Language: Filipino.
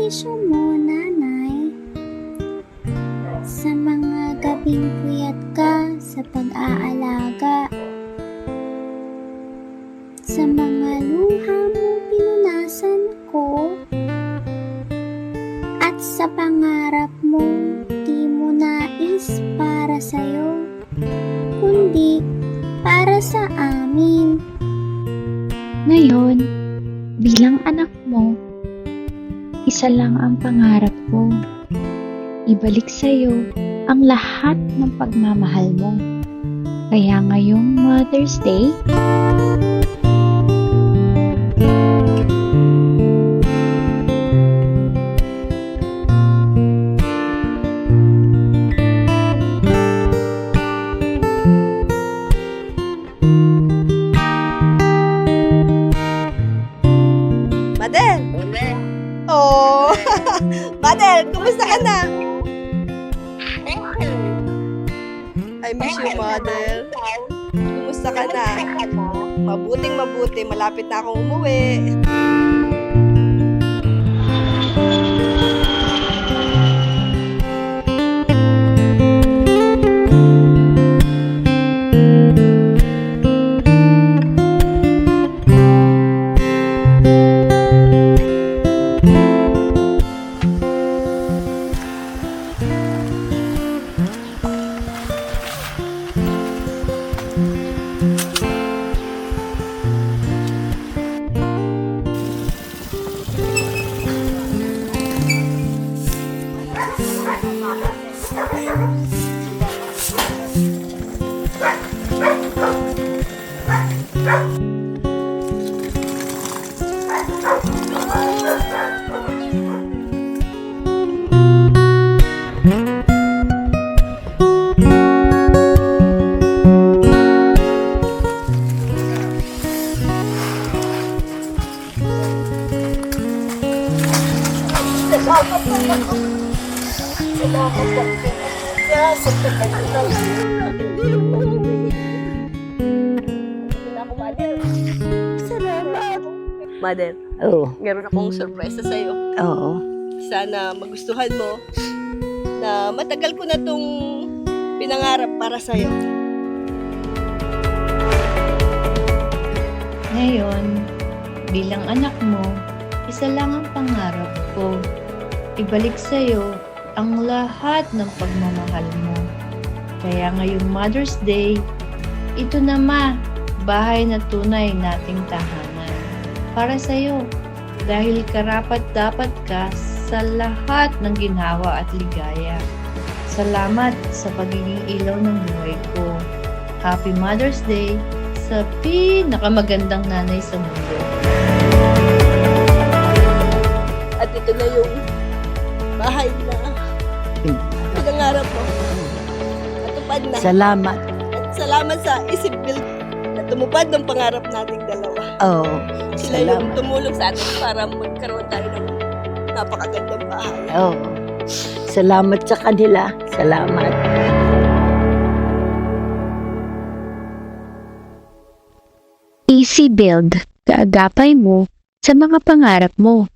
sakripisyo mo, nanay, sa mga gabing puyat ka sa pag-aalaga, sa mga luha mo pinunasan ko, at sa pangarap mo di mo nais para sa'yo, kundi para sa amin. Ngayon, bilang anak mo, isa lang ang pangarap ko. Ibalik sa'yo ang lahat ng pagmamahal mo. Kaya ngayong Mother's Day, Madel! Oh! Madel, kumusta ka na? I miss you, Madel. Kumusta ka na? Mabuting mabuti, malapit na akong umuwi. Salamat. Madel, Oo. meron akong surprise sa'yo. Oo. Sana magustuhan mo na matagal ko na tong pinangarap para sa'yo. ngayon, bilang anak mo, isa lang ang pangarap ko. Ibalik sa'yo ang lahat ng pagmamahal mo. Kaya ngayong Mother's Day, ito na ma, bahay na tunay nating tahanan. Para sa'yo, dahil karapat-dapat ka sa lahat ng ginhawa at ligaya. Salamat sa pagiging ilaw ng buhay ko. Happy Mother's Day sa pinakamagandang nanay sa mundo. At ito na yung bahay na pinangarap mo. Natupad na. Salamat. At salamat sa Isip Build na tumupad ng pangarap nating dalawa. Oo. Sila yung Salamat. tumulong sa atin para magkaroon tayo ng napakagandang bahay. Oo. Salamat sa kanila. Salamat. Easy Build, kaagapay mo sa mga pangarap mo.